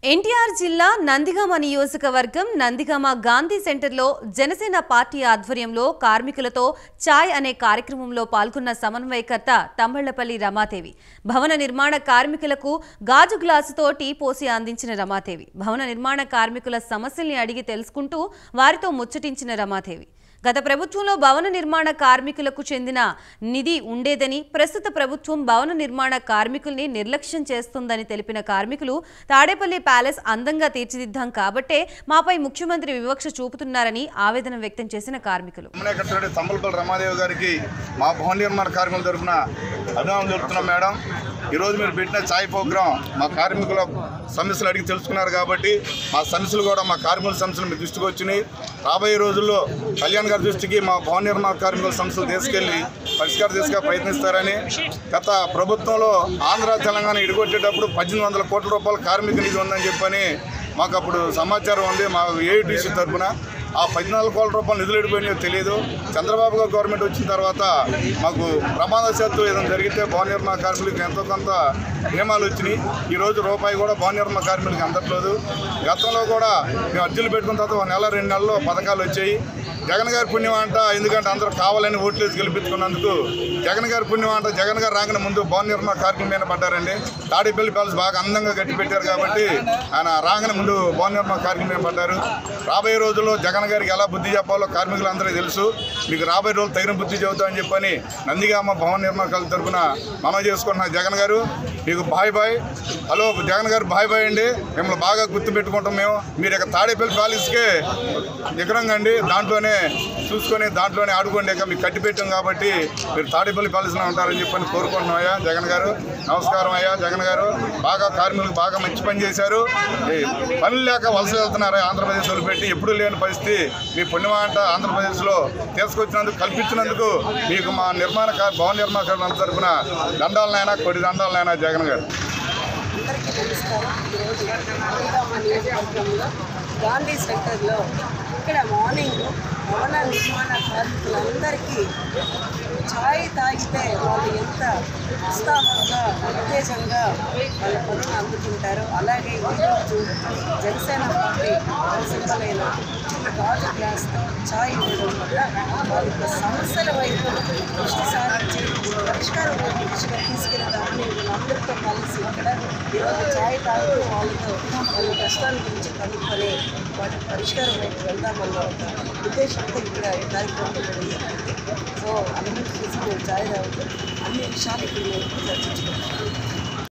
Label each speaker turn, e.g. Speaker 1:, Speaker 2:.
Speaker 1: ఎన్టీఆర్ జిల్లా నందిగామ నియోజకవర్గం నందిగామ గాంధీ సెంటర్లో జనసేన పార్టీ ఆధ్వర్యంలో కార్మికులతో చాయ్ అనే కార్యక్రమంలో పాల్గొన్న సమన్వయకర్త తమ్మళ్లపల్లి రమాదేవి భవన నిర్మాణ కార్మికులకు గాజు గ్లాసుతో టీ పోసి అందించిన రమాదేవి భవన నిర్మాణ కార్మికుల సమస్యల్ని అడిగి తెలుసుకుంటూ వారితో ముచ్చటించిన రమాదేవి గత ప్రభుత్వంలో భవన నిర్మాణ కార్మికులకు చెందిన నిధి ఉండేదని ప్రస్తుత ప్రభుత్వం భవన నిర్మాణ కార్మికుల్ని నిర్లక్ష్యం చేస్తుందని తెలిపిన కార్మికులు తాడేపల్లి ప్యాలెస్ అందంగా తీర్చిదిద్దాం కాబట్టే మాపై ముఖ్యమంత్రి వివక్ష చూపుతున్నారని ఆవేదన వ్యక్తం చేసిన కార్మికులు
Speaker 2: తమ్మళ్లపల్లి రమాదేవి గారికి మా భవన నిర్మాణ కార్మికుల తరఫున అభినందనలు తెలుపుతున్నాం మేడం। ఈరోజు మీరు పెట్టిన ఛాయ్ ప్రోగ్రాం మా కార్మికుల సమస్యలు అడిగి తెలుసుకున్నారు కాబట్టి మా సమస్యలు కూడా మా కార్మికుల సమస్యలు మీ దృష్టికి వచ్చినాయి। రాబోయే రోజుల్లో కళ్యాణ్ గారి దృష్టికి మా భవన నిర్మాణ కార్మికుల సమస్యలు తీసుకెళ్లి పరిష్కార దిశగా ప్రయత్నిస్తారని, గత ప్రభుత్వంలో ఆంధ్ర తెలంగాణ ఇడిగొట్టేటప్పుడు 1800 కోట్ల రూపాయల కార్మిక నిధి ఉందని చెప్పని మాకు అప్పుడు సమాచారం ఉంది మా ఏఐటీసీ తరఫున। ఆ 14 కోట్ల రూపాయలు నిధులు ఎడిపోయినాయో తెలియదు। చంద్రబాబు గారు గవర్నమెంట్ వచ్చిన తర్వాత మాకు ప్రమాదవశాత్తు ఏదైనా జరిగితే భవన నిర్మాణ కార్మికులకు ఎంతో కొంత నియమాలు వచ్చినాయి। ఈరోజు రూపాయి కూడా భవన నిర్మాణ కార్మికులకు అందట్లేదు। గతంలో కూడా మేము అర్జీలు పెట్టుకున్న తర్వాత 1 నెల 2 నెలల్లో పథకాలు వచ్చాయి। జగన్ గారి పుణ్యం అంట, ఎందుకంటే అందరూ కావాలని ఓట్లేసి గెలిపించుకున్నందుకు జగన్ గారి పుణ్యం అంట। జగన్ గారు రాగానే ముందు భవన నిర్మాణ కార్మికుల మీద పడ్డారండి। తాడేపల్లి ప్యాలెస్ బాగా అందంగా కట్టి పెట్టారు కాబట్టి ఆయన రాగానే ముందు భవన నిర్మాణ కార్మికుల మీద పడ్డారు। రాబోయే రోజుల్లో జగన్ గారికి ఎలా బుద్ధి చెప్పాలో కార్మికులందరూ తెలుసు। మీకు రాబోయే రోజులు తగిన బుద్ధి చెబుతామని చెప్పని నందిగామ భవన నిర్మాణ తరఫున మనం చేసుకుంటున్నాం। జగన్ గారు మీకు బాయ్ బాయ్। హలో జగన్ గారు బాయ్ బాయ్ అండి, మిమ్మల్ని బాగా గుర్తుపెట్టుకుంటాం మేము। మీరు ఇక తాడేపల్లి ప్యాలెస్కే విగ్రహంగా అండి, దాంట్లోనే చూసుకొని దాంట్లోనే ఆడుకోండి, ఇక మీకు కట్టి పెట్టాం కాబట్టి మీరు తాడేపల్లి ప్యాలెస్లో ఉంటారని చెప్పని కోరుకుంటున్నాం అయ్యా జగన్ గారు। నమస్కారం అయ్యా జగన్ గారు, బాగా కార్మికులు బాగా మంచి పని చేశారు। పనులు లేక వలస వెళ్తున్నారు ఆంధ్రప్రదేశ్ వదిలిపెట్టి, ఎప్పుడు లేని పరిస్థితి మీ పుణ్యమాట ఆంధ్రప్రదేశ్లో తీసుకొచ్చినందుకు కల్పించినందుకు మీకు మా భవన నిర్మాణ కార్మికుల తరఫున దండాలనైనా కొద్ది దండాలనైనా జగన్ గారు।
Speaker 3: గాంధీ సెంటర్లో ఇక్కడ మార్నింగ్ భవన నిర్మాణ కార్మికులందరికీ ఛాయ్ తాగితే వాళ్ళు ఎంత ఉత్సాహంగా ఉత్తేజంగా వాళ్ళ పనులు అందుకుంటారో, అలాగే ఈరోజు జనసేన పార్టీ సింబలైన గాజు గ్లాస్తో ఛాయ్ ఇవ్వడం వల్ల వాళ్ళ సమస్యల వైపు దృష్టి సారించి పరిష్కారం వైపు దృష్టిగా తీసుకెళ్తామని వీళ్ళందరితో కలిసి ఇక్కడ ఈరోజు ఛాయ్ తాగుతూ వాళ్ళ కష్టాల గురించి కనుక్కొని వాటి పరిష్కారం వైపు వెళ్దామన్న ఉద్దేశంతో ఇక్కడ కార్యక్రమం జరిగింది। సో అందరూ చూసి ఛాయ్ తాగుతూ అన్ని విషయాలు ఇక్కడ చర్చించుకుంటాం।